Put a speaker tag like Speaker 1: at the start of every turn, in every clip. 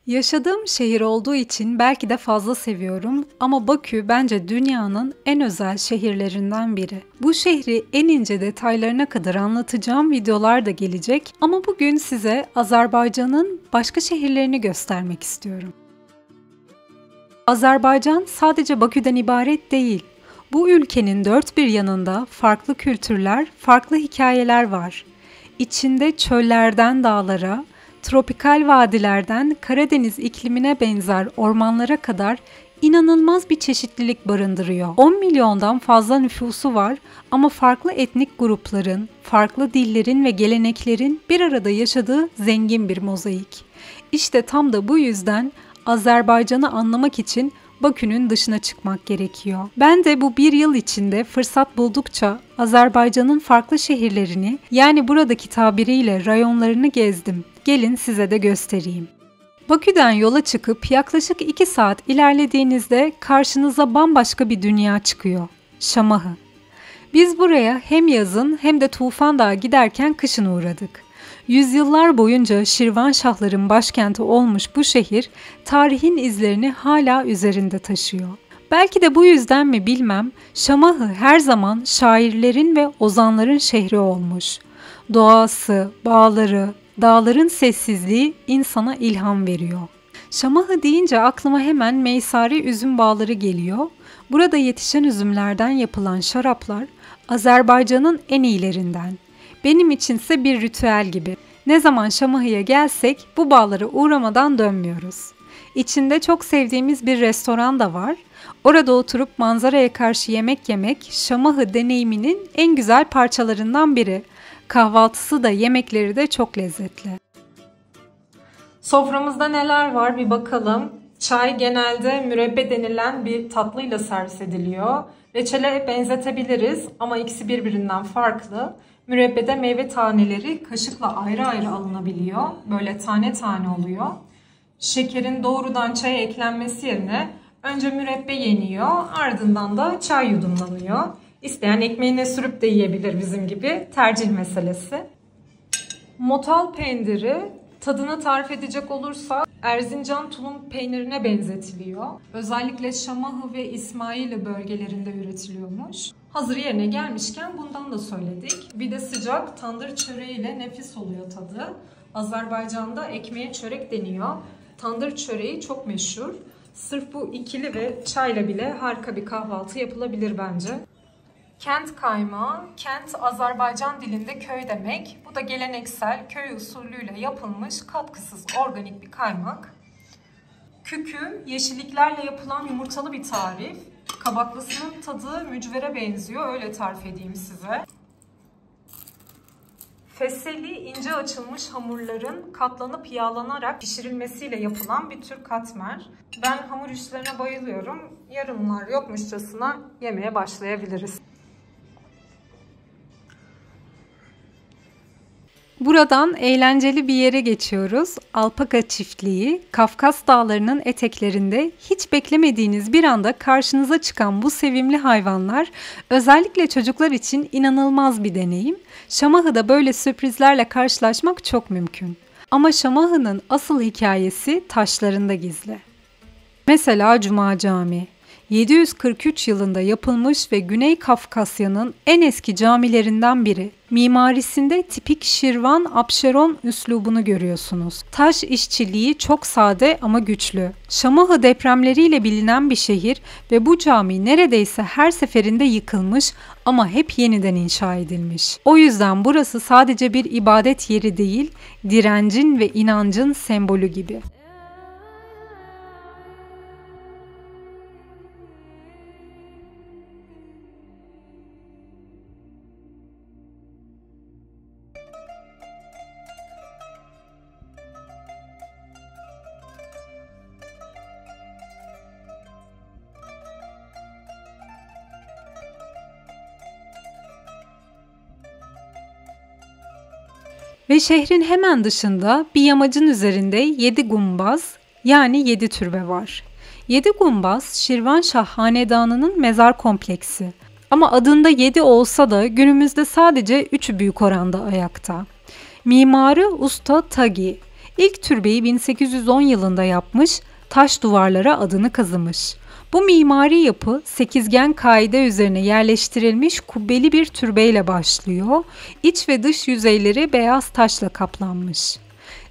Speaker 1: Yaşadığım şehir olduğu için belki de fazla seviyorum ama Bakü bence dünyanın en özel şehirlerinden biri. Bu şehri en ince detaylarına kadar anlatacağım videolar da gelecek ama bugün size Azerbaycan'ın başka şehirlerini göstermek istiyorum. Azerbaycan sadece Bakü'den ibaret değil. Bu ülkenin dört bir yanında farklı kültürler, farklı hikayeler var. İçinde çöllerden dağlara, tropikal vadilerden Karadeniz iklimine benzer ormanlara kadar inanılmaz bir çeşitlilik barındırıyor. 10 milyondan fazla nüfusu var ama farklı etnik grupların, farklı dillerin ve geleneklerin bir arada yaşadığı zengin bir mozaik. İşte tam da bu yüzden Azerbaycan'ı anlamak için Bakü'nün dışına çıkmak gerekiyor. Ben de bu bir yıl içinde fırsat buldukça Azerbaycan'ın farklı şehirlerini, yani buradaki tabiriyle rayonlarını gezdim. Gelin size de göstereyim. Bakü'den yola çıkıp yaklaşık 2 saat ilerlediğinizde karşınıza bambaşka bir dünya çıkıyor. Şamahı. Biz buraya hem yazın hem de Tufan Dağı giderken kışın uğradık. Yüzyıllar boyunca Şirvanşahların başkenti olmuş bu şehir, tarihin izlerini hala üzerinde taşıyor. Belki de bu yüzden mi bilmem, Şamahı her zaman şairlerin ve ozanların şehri olmuş. Doğası, bağları, dağların sessizliği insana ilham veriyor. Şamahı deyince aklıma hemen Meysari üzüm bağları geliyor. Burada yetişen üzümlerden yapılan şaraplar Azerbaycan'ın en iyilerinden. Benim içinse bir ritüel gibi. Ne zaman Şamahı'ya gelsek bu bağlara uğramadan dönmüyoruz. İçinde çok sevdiğimiz bir restoran da var. Orada oturup manzaraya karşı yemek yemek Şamahı deneyiminin en güzel parçalarından biri. Kahvaltısı da yemekleri de çok lezzetli. Soframızda neler var bir bakalım. Çay genelde mürebbe denilen bir tatlıyla servis ediliyor. Reçele benzetebiliriz ama ikisi birbirinden farklı. Mürebbede meyve taneleri kaşıkla ayrı ayrı alınabiliyor. Böyle tane tane oluyor. Şekerin doğrudan çaya eklenmesi yerine önce mürebbe yeniyor, ardından da çay yudumlanıyor. İsteyen ekmeğine sürüp de yiyebilir bizim gibi. Tercih meselesi. Motal peyniri tadını tarif edecek olursa Erzincan tulum peynirine benzetiliyor. Özellikle Şamahı ve İsmaili bölgelerinde üretiliyormuş. Hazır yerine gelmişken bundan da söyledik. Bir de sıcak tandır çöreğiyle nefis oluyor tadı. Azerbaycan'da ekmeğe çörek deniyor. Tandır çöreği çok meşhur. Sırf bu ikili ve çayla bile harika bir kahvaltı yapılabilir bence. Kent kaymağı, kent Azerbaycan dilinde köy demek. Bu da geleneksel köy usulüyle yapılmış katkısız organik bir kaymak. Kükü, yeşilliklerle yapılan yumurtalı bir tarif. Kabaklısının tadı mücvere benziyor, öyle tarif edeyim size. Feseli, ince açılmış hamurların katlanıp yağlanarak pişirilmesiyle yapılan bir tür katmer. Ben hamur işlerine bayılıyorum. Yarımlar yokmuşçasına yemeye başlayabiliriz. Buradan eğlenceli bir yere geçiyoruz. Alpaka çiftliği, Kafkas Dağları'nın eteklerinde hiç beklemediğiniz bir anda karşınıza çıkan bu sevimli hayvanlar özellikle çocuklar için inanılmaz bir deneyim. Şamahı'da böyle sürprizlerle karşılaşmak çok mümkün. Ama Şamahı'nın asıl hikayesi taşlarında gizli. Mesela Cuma Camii. 743 yılında yapılmış ve Güney Kafkasya'nın en eski camilerinden biri. Mimarisinde tipik Şirvan Abşeron üslubunu görüyorsunuz. Taş işçiliği çok sade ama güçlü. Şamahı depremleriyle bilinen bir şehir ve bu cami neredeyse her seferinde yıkılmış ama hep yeniden inşa edilmiş. O yüzden burası sadece bir ibadet yeri değil, direncin ve inancın sembolü gibi. Ve şehrin hemen dışında bir yamacın üzerinde 7 gumbaz yani 7 türbe var. 7 gumbaz Şirvanşah Hanedanı'nın mezar kompleksi. Ama adında 7 olsa da günümüzde sadece 3'ü büyük oranda ayakta. Mimarı Usta Tagi. İlk türbeyi 1810 yılında yapmış, taş duvarlara adını kazımış. Bu mimari yapı sekizgen kaide üzerine yerleştirilmiş kubbeli bir türbeyle başlıyor. İç ve dış yüzeyleri beyaz taşla kaplanmış.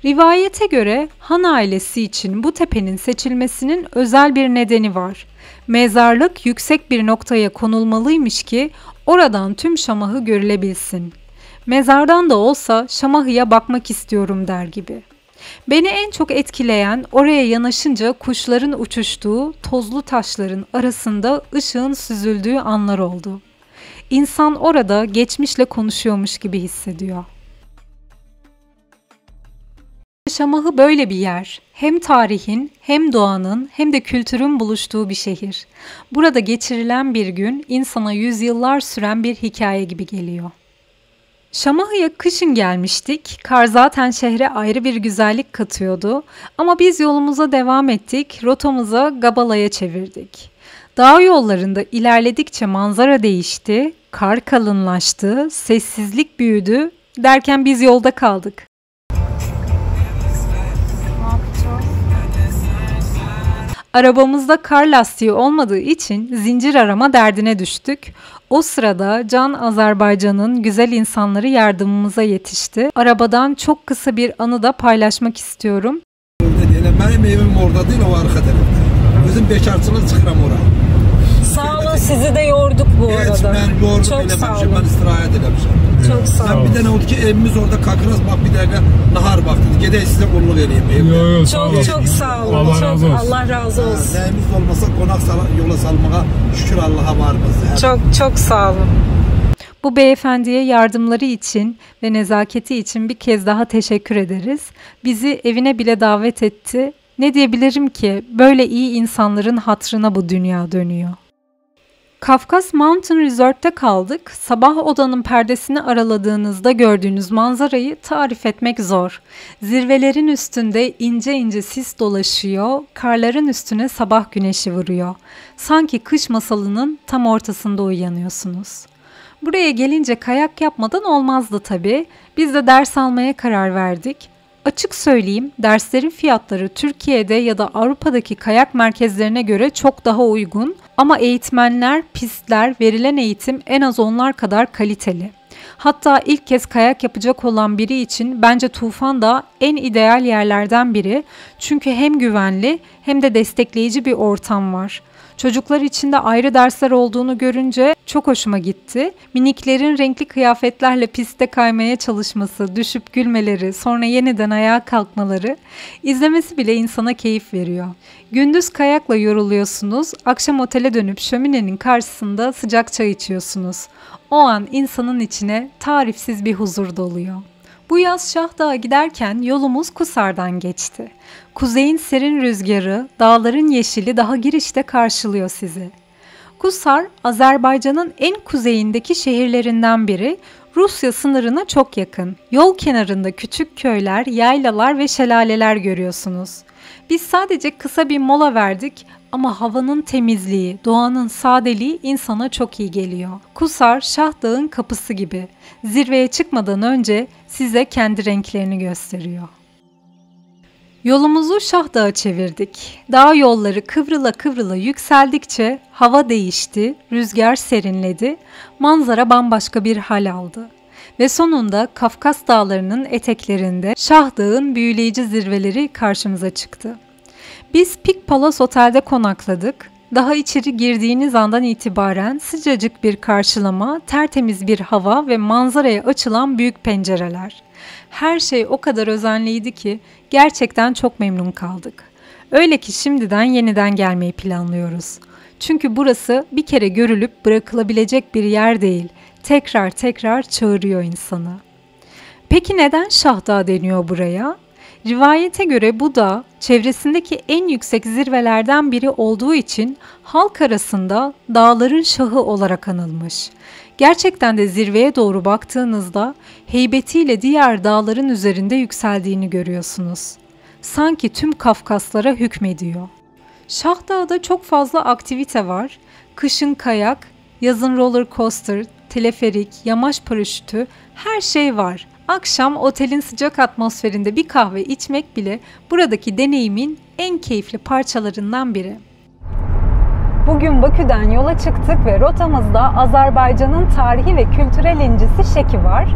Speaker 1: Rivayete göre Han ailesi için bu tepenin seçilmesinin özel bir nedeni var. Mezarlık yüksek bir noktaya konulmalıymış ki oradan tüm Şamah'ı görülebilsin. Mezardan da olsa Şamah'ı'ya bakmak istiyorum der gibi. Beni en çok etkileyen oraya yanaşınca kuşların uçuştuğu, tozlu taşların arasında ışığın süzüldüğü anlar oldu. İnsan orada geçmişle konuşuyormuş gibi hissediyor. Şamahı böyle bir yer. Hem tarihin, hem doğanın, hem de kültürün buluştuğu bir şehir. Burada geçirilen bir gün insana yüzyıllar süren bir hikaye gibi geliyor. Şamahı'ya kışın gelmiştik. Kar zaten şehre ayrı bir güzellik katıyordu. Ama biz yolumuza devam ettik. Rotamızı Gabala'ya çevirdik. Dağ yollarında ilerledikçe manzara değişti. Kar kalınlaştı, sessizlik büyüdü. Derken biz yolda kaldık. Arabamızda kar lastiği olmadığı için zincir arama derdine düştük. O sırada Can Azerbaycan'ın güzel insanları yardımımıza yetişti. Arabadan çok kısa bir anı da paylaşmak istiyorum.
Speaker 2: Benim evim orada değil, o arka tarafta. Özüm bekarçılık çıkıram oraya.
Speaker 1: Sağ olun, sizi de yorduk bu arada.
Speaker 2: Evet, ben yordum eləməmişim, ben istirahat eləmişim.
Speaker 1: Çok sağ olun.
Speaker 2: Ben bir tane oldu ki evimiz orada kakıraz, bak bir dakika nahar bak dedi. Gedək size kulluk eləyim evde.
Speaker 1: Çok sağ olun.
Speaker 3: Allah razı olsun.
Speaker 1: Allah razı olsun.
Speaker 2: Nəyimiz olmasa konak yola salmağa şükür Allah'a varmız.
Speaker 1: Çok sağ olun. Bu beyefendiye yardımları için ve nezaketi için bir kez daha teşekkür ederiz. Bizi evine bile davet etti. Ne diyebilirim ki? Böyle iyi insanların hatırına bu dünya dönüyor. Kafkas Mountain Resort'ta kaldık. Sabah odanın perdesini araladığınızda gördüğünüz manzarayı tarif etmek zor. Zirvelerin üstünde ince ince sis dolaşıyor, karların üstüne sabah güneşi vuruyor. Sanki kış masalının tam ortasında uyanıyorsunuz. Buraya gelince kayak yapmadan olmazdı tabii. Biz de ders almaya karar verdik. Açık söyleyeyim, derslerin fiyatları Türkiye'de ya da Avrupa'daki kayak merkezlerine göre çok daha uygun ama eğitmenler, pistler, verilen eğitim en az onlar kadar kaliteli. Hatta ilk kez kayak yapacak olan biri için bence Tufan da en ideal yerlerden biri. Çünkü hem güvenli hem de destekleyici bir ortam var. Çocuklar için de ayrı dersler olduğunu görünce çok hoşuma gitti. Miniklerin renkli kıyafetlerle pistte kaymaya çalışması, düşüp gülmeleri, sonra yeniden ayağa kalkmaları, izlemesi bile insana keyif veriyor. Gündüz kayakla yoruluyorsunuz, akşam otele dönüp şöminenin karşısında sıcak çay içiyorsunuz. O an insanın içine tarifsiz bir huzur doluyor. Bu yaz Şahdağ'a giderken yolumuz Kusar'dan geçti. Kuzeyin serin rüzgarı, dağların yeşili daha girişte karşılıyor sizi. Kusar, Azerbaycan'ın en kuzeyindeki şehirlerinden biri, Rusya sınırına çok yakın. Yol kenarında küçük köyler, yaylalar ve şelaleler görüyorsunuz. Biz sadece kısa bir mola verdik ama havanın temizliği, doğanın sadeliği insana çok iyi geliyor. Kusar, Şahdağ'ın kapısı gibi. Zirveye çıkmadan önce size kendi renklerini gösteriyor. Yolumuzu Şahdağ'a çevirdik. Dağ yolları kıvrıla kıvrıla yükseldikçe hava değişti, rüzgar serinledi, manzara bambaşka bir hal aldı. Ve sonunda Kafkas Dağları'nın eteklerinde Şahdağ'ın büyüleyici zirveleri karşımıza çıktı. Biz Peak Palace Otel'de konakladık. Daha içeri girdiğiniz andan itibaren sıcacık bir karşılama, tertemiz bir hava ve manzaraya açılan büyük pencereler. Her şey o kadar özenliydi ki gerçekten çok memnun kaldık. Öyle ki şimdiden yeniden gelmeyi planlıyoruz. Çünkü burası bir kere görülüp bırakılabilecek bir yer değil. Tekrar tekrar çağırıyor insanı. Peki neden Şahdağ deniyor buraya? Rivayete göre bu dağ çevresindeki en yüksek zirvelerden biri olduğu için halk arasında dağların şahı olarak anılmış. Gerçekten de zirveye doğru baktığınızda heybetiyle diğer dağların üzerinde yükseldiğini görüyorsunuz. Sanki tüm Kafkaslara hükmediyor. Şahdağ'da çok fazla aktivite var. Kışın kayak, yazın roller coaster, teleferik, yamaç paraşütü her şey var. Akşam otelin sıcak atmosferinde bir kahve içmek bile buradaki deneyimin en keyifli parçalarından biri. Bugün Bakü'den yola çıktık ve rotamızda Azerbaycan'ın tarihi ve kültürel incisi Şeki var.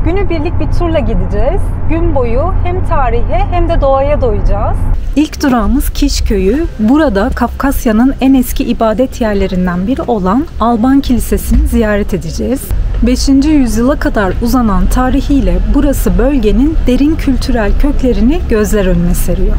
Speaker 1: Günübirlik bir turla gideceğiz. Gün boyu hem tarihe hem de doğaya doyacağız. İlk durağımız Kiş Köyü. Burada Kafkasya'nın en eski ibadet yerlerinden biri olan Alban Kilisesi'ni ziyaret edeceğiz. 5. yüzyıla kadar uzanan tarihiyle burası bölgenin derin kültürel köklerini gözler önüne seriyor.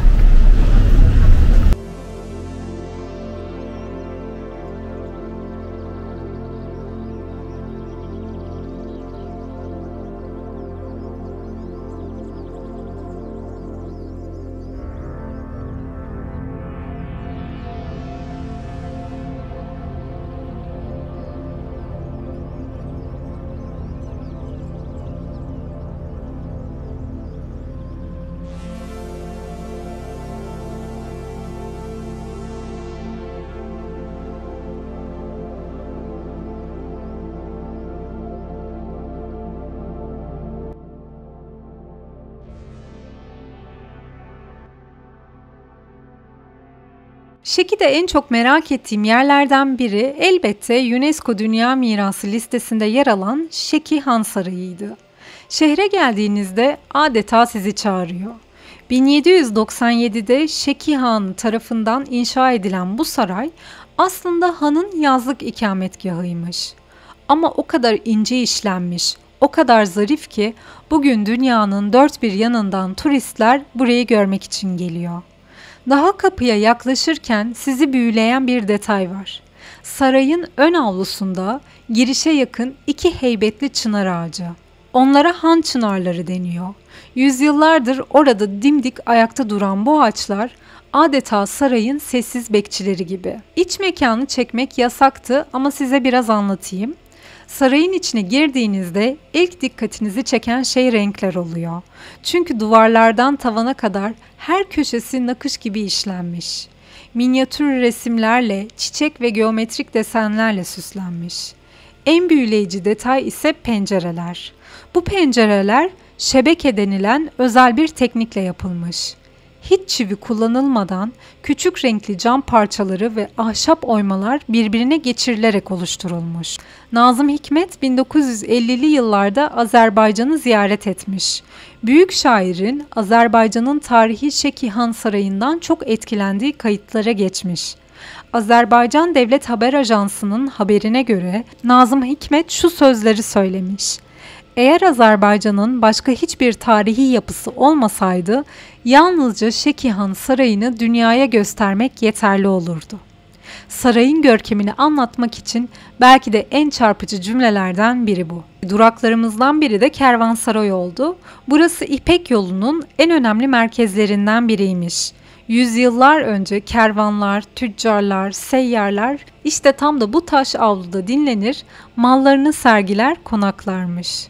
Speaker 1: Şeki'de en çok merak ettiğim yerlerden biri elbette UNESCO Dünya Mirası listesinde yer alan Şeki Han Sarayı'ydı. Şehre geldiğinizde adeta sizi çağırıyor. 1797'de Şeki Han tarafından inşa edilen bu saray aslında hanın yazlık ikametgahıymış. Ama o kadar ince işlenmiş, o kadar zarif ki bugün dünyanın dört bir yanından turistler burayı görmek için geliyor. Daha kapıya yaklaşırken sizi büyüleyen bir detay var. Sarayın ön avlusunda girişe yakın 2 heybetli çınar ağacı. Onlara han çınarları deniyor. Yüzyıllardır orada dimdik ayakta duran bu ağaçlar adeta sarayın sessiz bekçileri gibi. İç mekanı çekmek yasaktı ama size biraz anlatayım. Sarayın içine girdiğinizde ilk dikkatinizi çeken şey renkler oluyor. Çünkü duvarlardan tavana kadar her köşesi nakış gibi işlenmiş. Minyatür resimlerle, çiçek ve geometrik desenlerle süslenmiş. En büyüleyici detay ise pencereler. Bu pencereler şebeke denilen özel bir teknikle yapılmış. Hiç çivi kullanılmadan küçük renkli cam parçaları ve ahşap oymalar birbirine geçirilerek oluşturulmuş. Nazım Hikmet 1950'li yıllarda Azerbaycan'ı ziyaret etmiş. Büyük şairin Azerbaycan'ın tarihi Şeki Han Sarayı'ndan çok etkilendiği kayıtlara geçmiş. Azerbaycan Devlet Haber Ajansı'nın haberine göre Nazım Hikmet şu sözleri söylemiş. Eğer Azerbaycan'ın başka hiçbir tarihi yapısı olmasaydı, yalnızca Şeki Han Sarayı'nı dünyaya göstermek yeterli olurdu. Sarayın görkemini anlatmak için belki de en çarpıcı cümlelerden biri bu. Duraklarımızdan biri de Kervansaray oldu. Burası İpek yolunun en önemli merkezlerinden biriymiş. Yüzyıllar önce kervanlar, tüccarlar, seyyarlar işte tam da bu taş avluda dinlenir, mallarını sergiler, konaklarmış.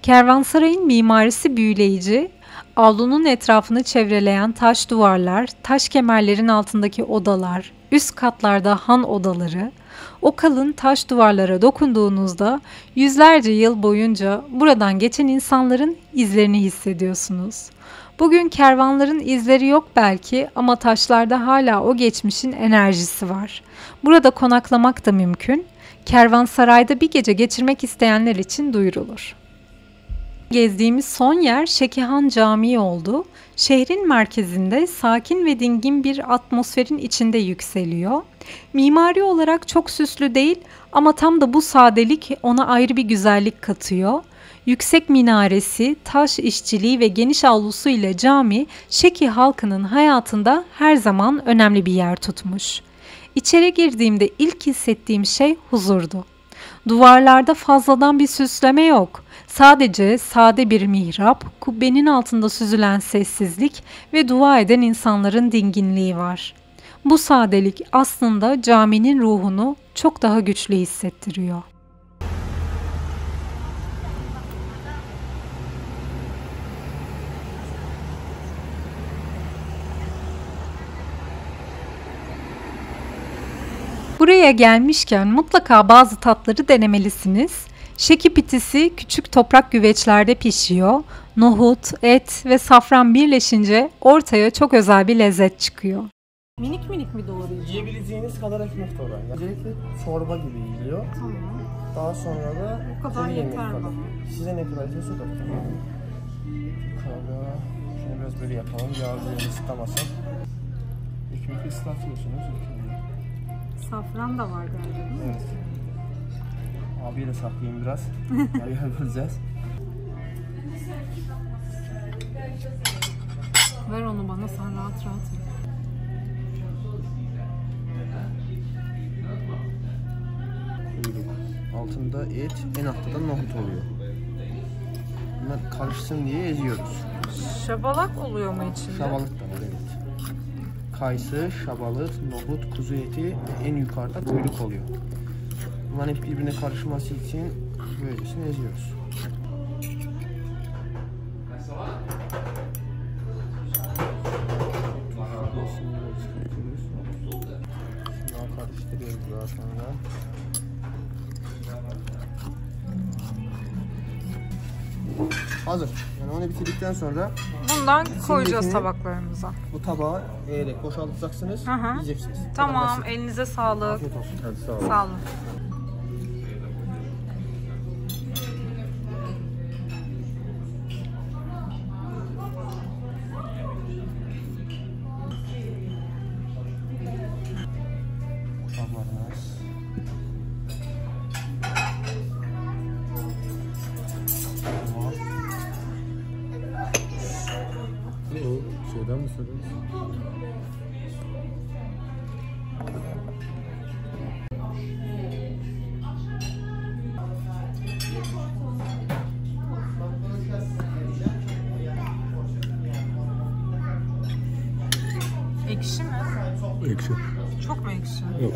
Speaker 1: Kervansarayın mimarisi büyüleyici, avlunun etrafını çevreleyen taş duvarlar, taş kemerlerin altındaki odalar, üst katlarda han odaları, o kalın taş duvarlara dokunduğunuzda yüzlerce yıl boyunca buradan geçen insanların izlerini hissediyorsunuz. Bugün kervanların izleri yok belki ama taşlarda hala o geçmişin enerjisi var. Burada konaklamak da mümkün. Kervansaray'da bir gece geçirmek isteyenler için duyurulur. Gezdiğimiz son yer Şeki Han Camii oldu. Şehrin merkezinde sakin ve dingin bir atmosferin içinde yükseliyor. Mimari olarak çok süslü değil ama tam da bu sadelik ona ayrı bir güzellik katıyor. Yüksek minaresi, taş işçiliği ve geniş avlusu ile cami, Şeki halkının hayatında her zaman önemli bir yer tutmuş. İçeri girdiğimde ilk hissettiğim şey huzurdu. Duvarlarda fazladan bir süsleme yok. Sadece sade bir mihrap, kubbenin altında süzülen sessizlik ve dua eden insanların dinginliği var. Bu sadelik aslında caminin ruhunu çok daha güçlü hissettiriyor. Buraya gelmişken mutlaka bazı tatları denemelisiniz. Şeki pitisi küçük toprak güveçlerde pişiyor. Nohut, et ve safran birleşince ortaya çok özel bir lezzet çıkıyor. Minik minik mi doğrayacağım?
Speaker 3: Yiyebileceğiniz kadar ekmek doğrayın. Öncelikle çorba gibi yiyiliyor.
Speaker 1: Tamam.
Speaker 3: Daha sonra da
Speaker 1: Bu kadar
Speaker 3: kuru yemek
Speaker 1: yeter mi?
Speaker 3: kadar. Size ne kadar istiyorsa o kadar. Yukarıda şunu biraz böyle yapalım. Yağlı ıslamasın. Ekmeği ıslatıyorsunuz.
Speaker 1: Safran da var galiba.
Speaker 3: Evet. Abiye de saklayayım biraz. Yer böleceğiz.
Speaker 1: Ver onu bana, sen rahat rahat ye.
Speaker 3: Altında et, en altta da nohut oluyor. Bunlar karışsın diye eziyoruz.
Speaker 1: Şabalak oluyor mu içinde?
Speaker 3: Şabalık da var, evet. Kayısı, şabalık, nohut, kuzu eti ve en yukarıda kuyruk oluyor. Bunların hep birbirine karışması için böylesine eziyoruz. Şunu karıştırıyoruz daha sonra. Hazır. Yani onu bitirdikten sonra
Speaker 1: Bundan koyacağız
Speaker 3: içindekini-
Speaker 1: tabaklarımıza.
Speaker 3: bu tabağa eğerek boşaltacaksınız,
Speaker 1: Hı hı.
Speaker 3: yiyeceksiniz. Bu kadar
Speaker 1: Tamam,
Speaker 3: basit.
Speaker 1: elinize sağlık.
Speaker 3: Afiyet olsun. Hadi sağ olun.
Speaker 1: Sağ olun.
Speaker 3: Tablarınız. Tamam.
Speaker 4: O şeyden mi söylediniz?
Speaker 1: Ekşi mi?
Speaker 4: Ekşi.
Speaker 1: Çok mu ekşi?
Speaker 4: Yok.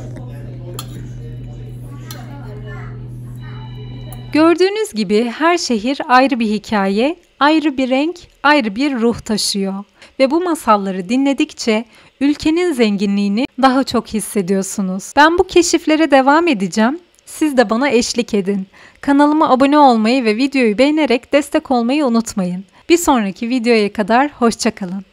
Speaker 1: Gördüğünüz gibi her şehir ayrı bir hikaye, ayrı bir renk, ayrı bir ruh taşıyor. Ve bu masalları dinledikçe ülkenin zenginliğini daha çok hissediyorsunuz. Ben bu keşiflere devam edeceğim. Siz de bana eşlik edin. Kanalıma abone olmayı ve videoyu beğenerek destek olmayı unutmayın. Bir sonraki videoya kadar hoşça kalın.